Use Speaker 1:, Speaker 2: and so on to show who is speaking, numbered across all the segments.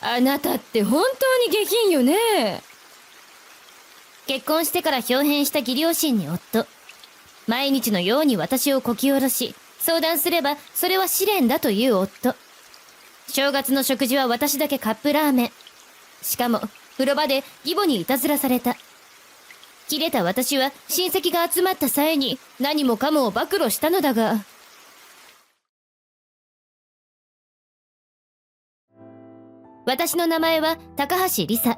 Speaker 1: あなたって本当に下品よね。結婚してから表変した義両親に夫。毎日のように私をこき下ろし、相談すればそれは試練だという夫。正月の食事は私だけカップラーメン。しかも風呂場で義母にいたずらされた。切れた私は親戚が集まった際に何もかもを暴露したのだが、私の名前は高橋理沙。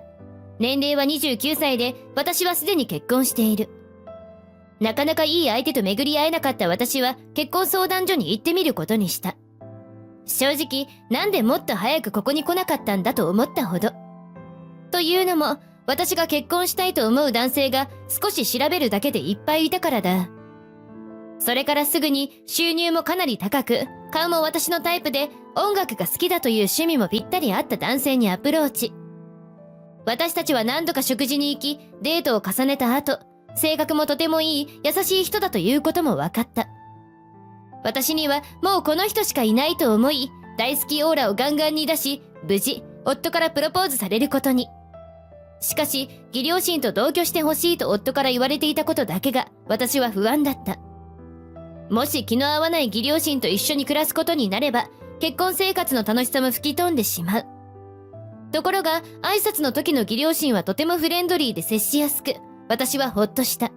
Speaker 1: 年齢は29歳で、私はすでに結婚している。なかなかいい相手と巡り合えなかった私は結婚相談所に行ってみることにした。正直、なんでもっと早くここに来なかったんだと思ったほど。というのも、私が結婚したいと思う男性が少し調べるだけでいっぱいいたからだ。それからすぐに収入もかなり高く、顔も私のタイプで音楽が好きだという趣味もぴったり合った男性にアプローチ。私たちは何度か食事に行き、デートを重ねた後、性格もとてもいい、優しい人だということも分かった。私にはもうこの人しかいないと思い、大好きオーラをガンガンに出し、無事、夫からプロポーズされることに。しかし、義両親と同居してほしいと夫から言われていたことだけが、私は不安だった。もし気の合わない義両親と一緒に暮らすことになれば、結婚生活の楽しさも吹き飛んでしまう。ところが、挨拶の時の義両親はとてもフレンドリーで接しやすく、私はほっとした。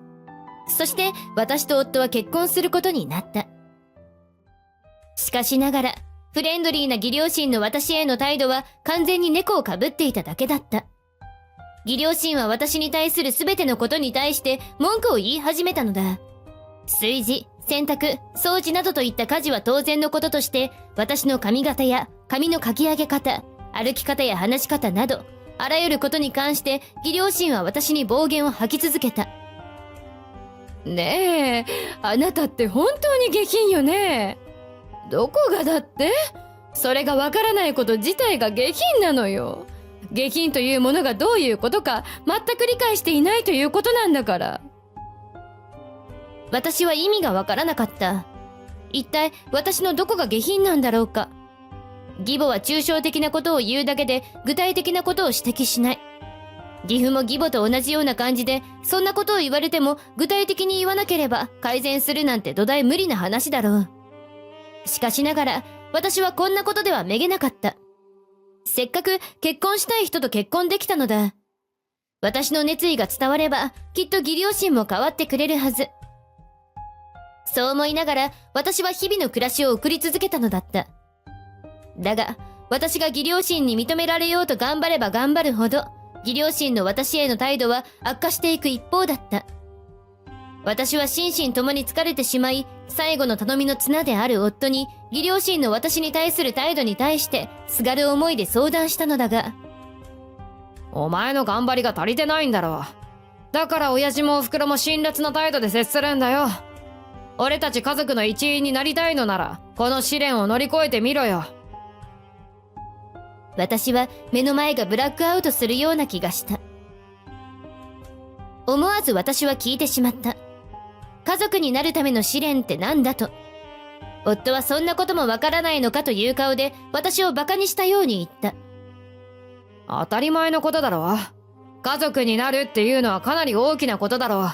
Speaker 1: そして、私と夫は結婚することになった。しかしながら、フレンドリーな義両親の私への態度は完全に猫をかぶっていただけだった。義両親は私に対する全てのことに対して文句を言い始めたのだ。炊事、洗濯、掃除などといった家事は当然のこととして、私の髪型や髪のかき上げ方、歩き方や話し方など、あらゆることに関して義両親は私に暴言を吐き続けた。ねえ、あなたって本当に下品よね。どこがだって？それがわからないこと自体が下品なのよ。下品というものがどういうことか全く理解していないということなんだから。私は意味がわからなかった。一体私のどこが下品なんだろうか。義母は抽象的なことを言うだけで具体的なことを指摘しない。義父も義母と同じような感じで、そんなことを言われても具体的に言わなければ改善するなんて土台無理な話だろう。しかしながら、私はこんなことではめげなかった。せっかく結婚したい人と結婚できたのだ。私の熱意が伝われば、きっと義両親も変わってくれるはず。そう思いながら、私は日々の暮らしを送り続けたのだった。だが、私が義両親に認められようと頑張れば頑張るほど、義両親の私への態度は悪化していく一方だった。私は心身ともに疲れてしまい、最後の頼みの綱である夫に、義両親の私に対する態度に対して、すがる思いで相談したのだが、
Speaker 2: お前の頑張りが足りてないんだろう。だから親父もお袋も辛辣な態度で接するんだよ。俺たち家族の一員になりたいのなら、この試練を乗り越えてみろよ。
Speaker 1: 私は目の前がブラックアウトするような気がした。思わず私は聞いてしまった。家族になるための試練ってなんだと。夫はそんなこともわからないのかという顔で私をバカにしたように言った。
Speaker 2: 当たり前のことだろう。家族になるっていうのはかなり大きなことだろう。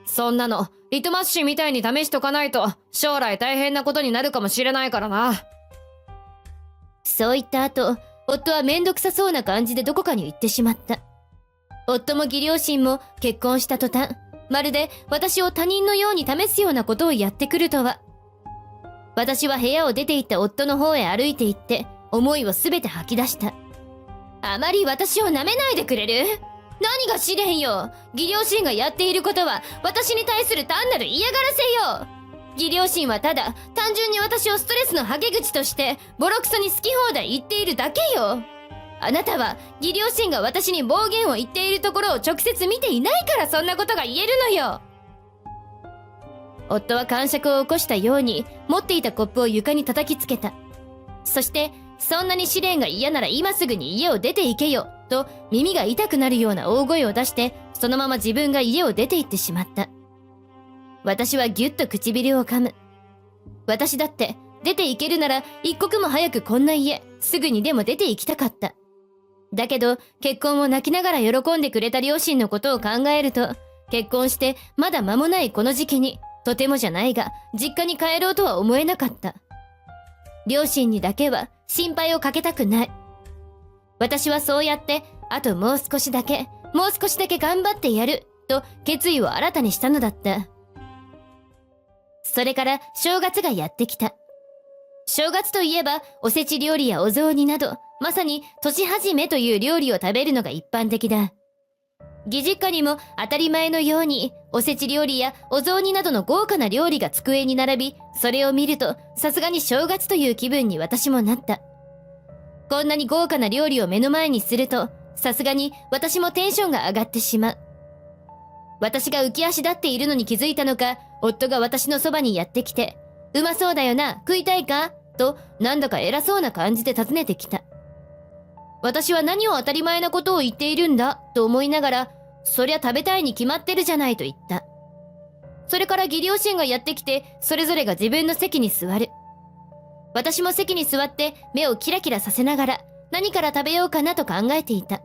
Speaker 2: そんなのリトマス紙みたいに試しとかないと将来大変なことになるかもしれないからな。
Speaker 1: そう言った後、夫はめんどくさそうな感じでどこかに行ってしまった。夫も義両親も結婚した途端、まるで私を他人のように試すようなことをやってくるとは。私は部屋を出て行った夫の方へ歩いて行って、思いをすべて吐き出した。あまり私を舐めないでくれる？何が試練よ。義両親がやっていることは私に対する単なる嫌がらせよ。義両親はただ単純に私をストレスのはけ口としてボロクソに好き放題言っているだけよ。あなたは義両親が私に暴言を言っているところを直接見ていないからそんなことが言えるのよ。夫は癇癪を起こしたように持っていたコップを床に叩きつけた。そしてそんなに試練が嫌なら今すぐに家を出て行けよと耳が痛くなるような大声を出してそのまま自分が家を出て行ってしまった。私はぎゅっと唇を噛む。私だって出て行けるなら一刻も早くこんな家すぐにでも出て行きたかった。だけど、結婚を泣きながら喜んでくれた両親のことを考えると、結婚してまだ間もないこの時期に、とてもじゃないが、実家に帰ろうとは思えなかった。両親にだけは心配をかけたくない。私はそうやって、あともう少しだけ頑張ってやる、と決意を新たにしたのだった。それから正月がやってきた。正月といえば、おせち料理やお雑煮など、まさに年始めという料理を食べるのが一般的だ。義実家にも当たり前のように、おせち料理やお雑煮などの豪華な料理が机に並び、それを見ると、さすがに正月という気分に私もなった。こんなに豪華な料理を目の前にすると、さすがに私もテンションが上がってしまう。私が浮き足立っているのに気づいたのか、夫が私のそばにやってきて、うまそうだよな、食いたいかと、なんだか偉そうな感じで尋ねてきた。私は何を当たり前なことを言っているんだ、と思いながら、そりゃ食べたいに決まってるじゃないと言った。それから義両親がやってきて、それぞれが自分の席に座る。私も席に座って目をキラキラさせながら、何から食べようかなと考えていた。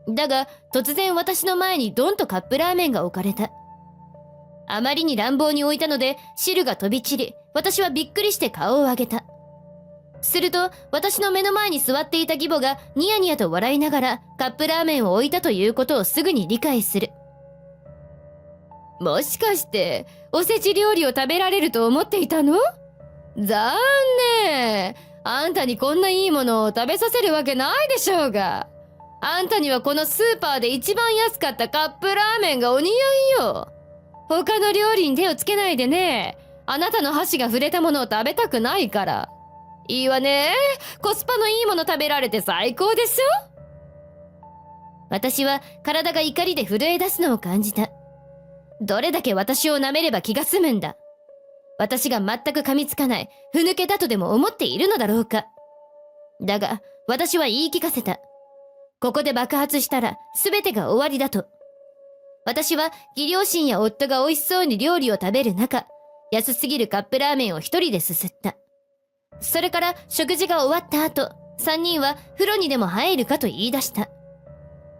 Speaker 1: だが、突然私の前にドンとカップラーメンが置かれた。あまりに乱暴に置いたので、汁が飛び散り、私はびっくりして顔を上げた。すると、私の目の前に座っていた義母がニヤニヤと笑いながらカップラーメンを置いたということをすぐに理解する。もしかして、おせち料理を食べられると思っていたの？残念。あんたにこんないいものを食べさせるわけないでしょうが。あんたにはこのスーパーで一番安かったカップラーメンがお似合いよ。他の料理に手をつけないでね。あなたの箸が触れたものを食べたくないから。いいわね。コスパのいいもの食べられて最高でしょ。私は体が怒りで震え出すのを感じた。どれだけ私を舐めれば気が済むんだ。私が全く噛みつかない、ふぬけだとでも思っているのだろうか。だが、私は言い聞かせた。ここで爆発したら全てが終わりだと。私は義両親や夫が美味しそうに料理を食べる中、安すぎるカップラーメンを一人ですすった。それから食事が終わった後、三人は風呂にでも入るかと言い出した。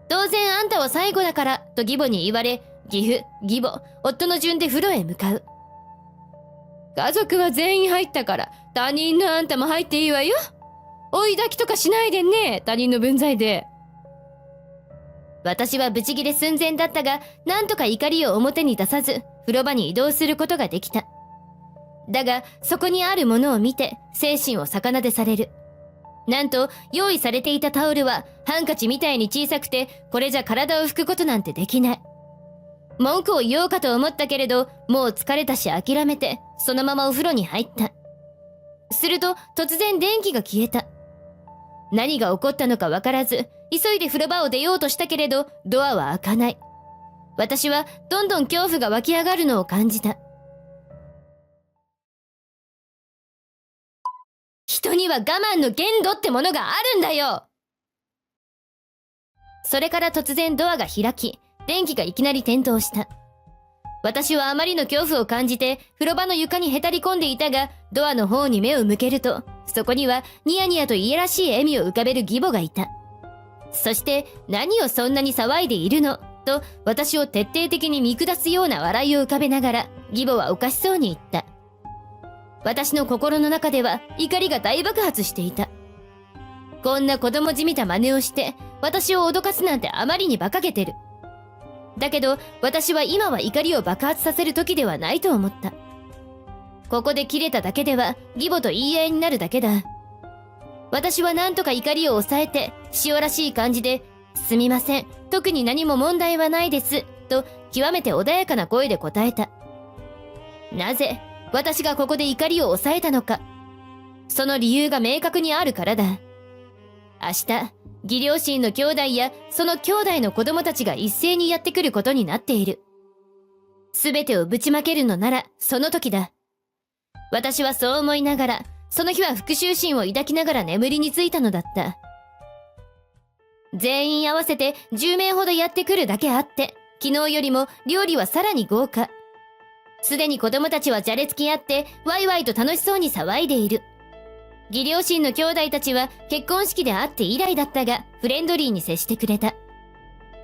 Speaker 1: 当然あんたは最後だからと義母に言われ、義父、義母、夫の順で風呂へ向かう。家族は全員入ったから他人のあんたも入っていいわよ。追い抱きとかしないでね、他人の分際で。私はブチギレ寸前だったが、なんとか怒りを表に出さず、風呂場に移動することができた。だが、そこにあるものを見て、精神を逆なでされる。なんと、用意されていたタオルは、ハンカチみたいに小さくて、これじゃ体を拭くことなんてできない。文句を言おうかと思ったけれど、もう疲れたし諦めて、そのままお風呂に入った。すると、突然電気が消えた。何が起こったのかわからず、急いで風呂場を出ようとしたけれど、ドアは開かない。私はどんどん恐怖が湧き上がるのを感じた。人には我慢の限度ってものがあるんだよ。それから突然ドアが開き、電気がいきなり点灯した。私はあまりの恐怖を感じて、風呂場の床にへたり込んでいたが、ドアの方に目を向けると、そこにはニヤニヤといやらしい笑みを浮かべる義母がいた。そして、何をそんなに騒いでいるのと、私を徹底的に見下すような笑いを浮かべながら、義母はおかしそうに言った。私の心の中では怒りが大爆発していた。こんな子供じみた真似をして、私を脅かすなんてあまりに馬鹿げてる。だけど、私は今は怒りを爆発させる時ではないと思った。ここで切れただけでは、義母と言い合いになるだけだ。私はなんとか怒りを抑えて、塩らしい感じで、すみません、特に何も問題はないです、と極めて穏やかな声で答えた。なぜ、私がここで怒りを抑えたのか。その理由が明確にあるからだ。明日、義両親の兄弟やその兄弟の子供たちが一斉にやってくることになっている。すべてをぶちまけるのなら、その時だ。私はそう思いながら、その日は復讐心を抱きながら眠りについたのだった。全員合わせて10名ほどやってくるだけあって、昨日よりも料理はさらに豪華。すでに子供たちはじゃれつき合って、ワイワイと楽しそうに騒いでいる。義両親の兄弟たちは結婚式で会って以来だったが、フレンドリーに接してくれた。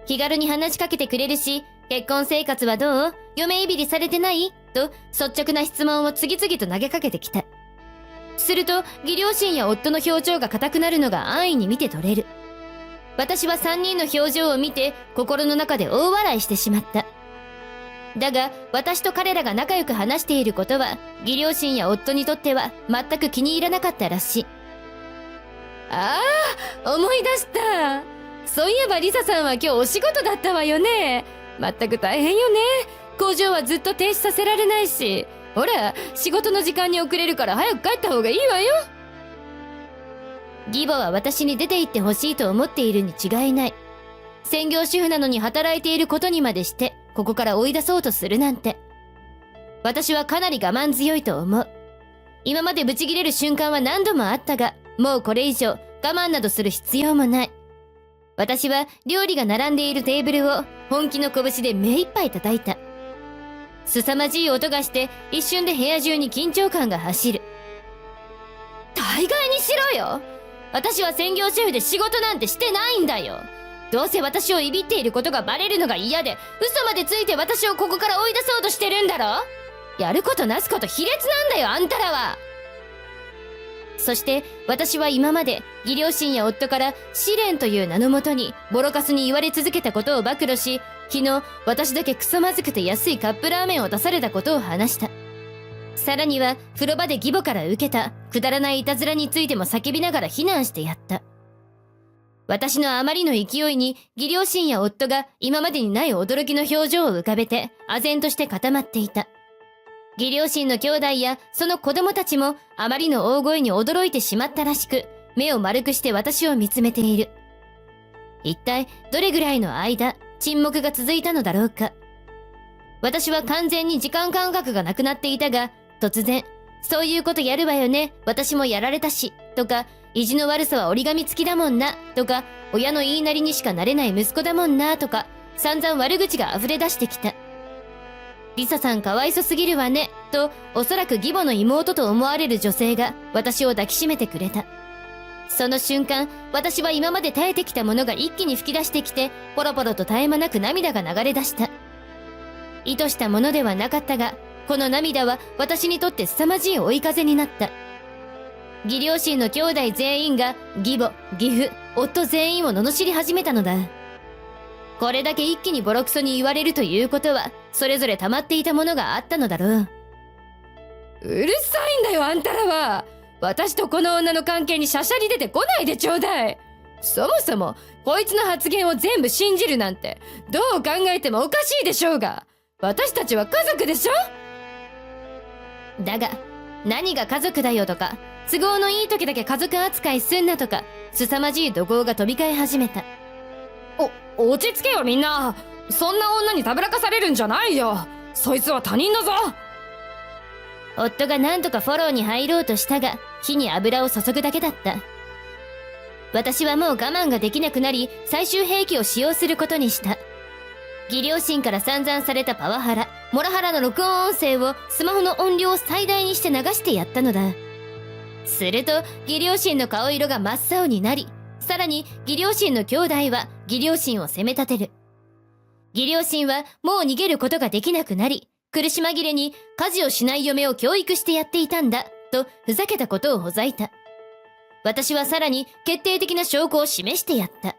Speaker 1: 気軽に話しかけてくれるし、結婚生活はどう？嫁いびりされてない？と率直な質問を次々と投げかけてきた。すると、義両親や夫の表情が硬くなるのが安易に見て取れる。私は3人の表情を見て、心の中で大笑いしてしまった。だが、私と彼らが仲良く話していることは、義両親や夫にとっては全く気に入らなかったらしい。ああ、思い出した。そういえばリサさんは今日お仕事だったわよね。まったく大変よね。工場はずっと停止させられないし。ほら、仕事の時間に遅れるから早く帰った方がいいわよ。義母は私に出て行ってほしいと思っているに違いない。専業主婦なのに働いていることにまでして、ここから追い出そうとするなんて。私はかなり我慢強いと思う。今までブチ切れる瞬間は何度もあったが、もうこれ以上我慢などする必要もない。私は料理が並んでいるテーブルを本気の拳で目いっぱい叩いた。凄まじい音がして一瞬で部屋中に緊張感が走る。大概にしろよ。私は専業主婦で仕事なんてしてないんだよ。どうせ私をいびっていることがバレるのが嫌で、嘘までついて私をここから追い出そうとしてるんだろ。やることなすこと卑劣なんだよ、あんたらは。そして私は今まで義両親や夫から試練という名のもとにボロカスに言われ続けたことを暴露し、昨日私だけクソまずくて安いカップラーメンを出されたことを話した。さらには風呂場で義母から受けたくだらないいたずらについても叫びながら非難してやった。私のあまりの勢いに義両親や夫が今までにない驚きの表情を浮かべて唖然として固まっていた。義両親の兄弟やその子供たちもあまりの大声に驚いてしまったらしく、目を丸くして私を見つめている。一体どれぐらいの間沈黙が続いたのだろうか。私は完全に時間感覚がなくなっていたが、突然そういうことやるわよね、私もやられたしとか、意地の悪さは折り紙付きだもんなとか、親の言いなりにしかなれない息子だもんなとか、散々悪口が溢れ出してきた。リサさんかわいそすぎるわねと、おそらく義母の妹と思われる女性が私を抱きしめてくれた。その瞬間、私は今まで耐えてきたものが一気に吹き出してきて、ポロポロと絶え間なく涙が流れ出した。意図したものではなかったが、この涙は私にとって凄まじい追い風になった。義両親の兄弟全員が義母、義父、夫全員を罵り始めたのだ。これだけ一気にボロクソに言われるということは、それぞれ溜まっていたものがあったのだろう。うるさいんだよ、あんたらは。私とこの女の関係にしゃしゃり出てこないでちょうだい。そもそも、こいつの発言を全部信じるなんて、どう考えてもおかしいでしょうが。私たちは家族でしょ？だが、何が家族だよとか、都合のいい時だけ家族扱いすんなとか、凄まじい怒号が飛び交い始めた。
Speaker 2: 落ち着けよみんな。そんな女にたぶらかされるんじゃないよ。そいつは他人だぞ。
Speaker 1: 夫が何とかフォローに入ろうとしたが、火に油を注ぐだけだった。私はもう我慢ができなくなり、最終兵器を使用することにした。義両親から散々されたパワハラ、モラハラの録音音声をスマホの音量を最大にして流してやったのだ。すると、義両親の顔色が真っ青になり、さらに義両親の兄弟は義両親を責め立てる。義両親はもう逃げることができなくなり、苦し紛れに家事をしない嫁を教育してやっていたんだ、とふざけたことをほざいた。私はさらに決定的な証拠を示してやった。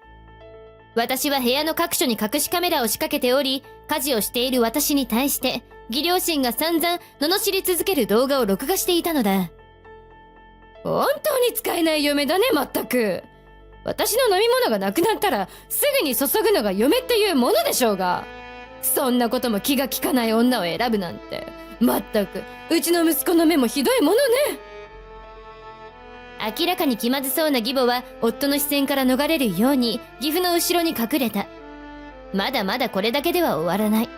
Speaker 1: 私は部屋の各所に隠しカメラを仕掛けており、家事をしている私に対して、義両親が散々罵り続ける動画を録画していたのだ。本当に使えない嫁だね、まったく。私の飲み物がなくなったら、すぐに注ぐのが嫁っていうものでしょうが。そんなことも気が利かない女を選ぶなんて、まったく、うちの息子の目もひどいものね。明らかに気まずそうな義母は、夫の視線から逃れるように、義父の後ろに隠れた。まだまだこれだけでは終わらない。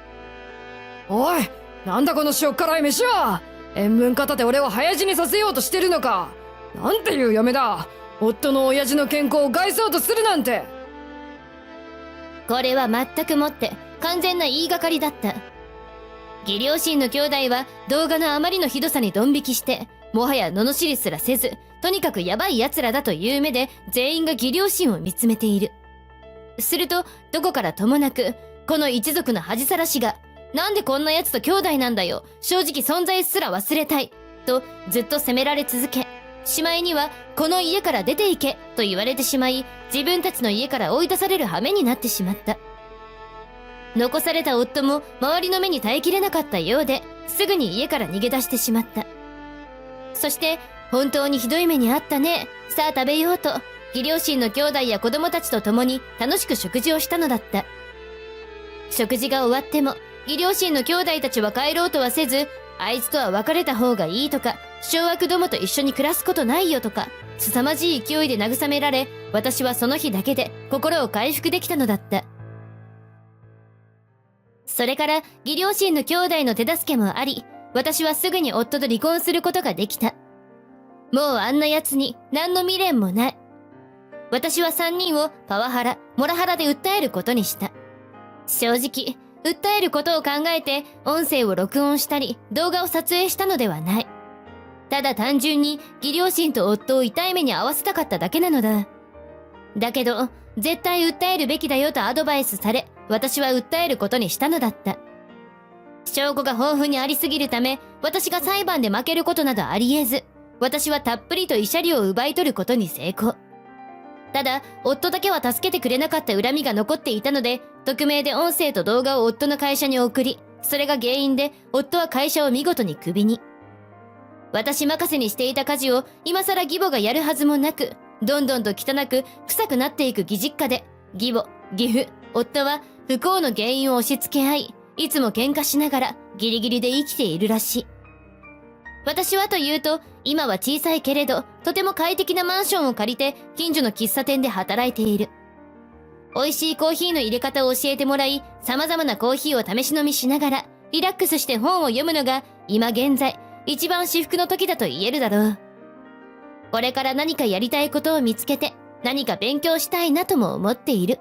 Speaker 2: おい、なんだこの塩辛い飯は。塩分過多で俺を早死にさせようとしてるのか。なんていう嫁だ。夫の親父の健康を害そうとするなんて。
Speaker 1: これは全くもって完全な言いがかりだった。義両親の兄弟は動画のあまりのひどさにドン引きして、もはや罵りすらせず、とにかくヤバい奴らだという目で全員が義両親を見つめている。すると、どこからともなく、この一族の恥さらしが、なんでこんな奴と兄弟なんだよ、正直存在すら忘れたい、とずっと責められ続け、しまいには、この家から出て行け、と言われてしまい、自分たちの家から追い出される羽目になってしまった。残された夫も周りの目に耐えきれなかったようで、すぐに家から逃げ出してしまった。そして、本当にひどい目にあったね。さあ食べようと、義両親の兄弟や子供たちと共に楽しく食事をしたのだった。食事が終わっても、義両親の兄弟たちは帰ろうとはせず、あいつとは別れた方がいいとか、掌悪どもと一緒に暮らすことないよとか、凄まじい勢いで慰められ、私はその日だけで心を回復できたのだった。それから、義両親の兄弟の手助けもあり、私はすぐに夫と離婚することができた。もうあんな奴に何の未練もない。私は3人をパワハラ、モラハラで訴えることにした。正直、訴えることを考えて音声を録音したり動画を撮影したのではない。ただ単純に義両親と夫を痛い目に遭わせたかっただけなのだ。だけど、絶対訴えるべきだよとアドバイスされ、私は訴えることにしたのだった。証拠が豊富にありすぎるため、私が裁判で負けることなどあり得ず、私はたっぷりと慰謝料を奪い取ることに成功。ただ、夫だけは助けてくれなかった恨みが残っていたので、匿名で音声と動画を夫の会社に送り、それが原因で、夫は会社を見事にクビに。私任せにしていた家事を、今更義母がやるはずもなく、どんどんと汚く、臭くなっていく義実家で、義母、義父、夫は不幸の原因を押し付け合い、いつも喧嘩しながらギリギリで生きているらしい。私はというと、今は小さいけれど、とても快適なマンションを借りて、近所の喫茶店で働いている。美味しいコーヒーの入れ方を教えてもらい、様々なコーヒーを試し飲みしながら、リラックスして本を読むのが、今現在、一番至福の時だと言えるだろう。これから何かやりたいことを見つけて、何か勉強したいなとも思っている。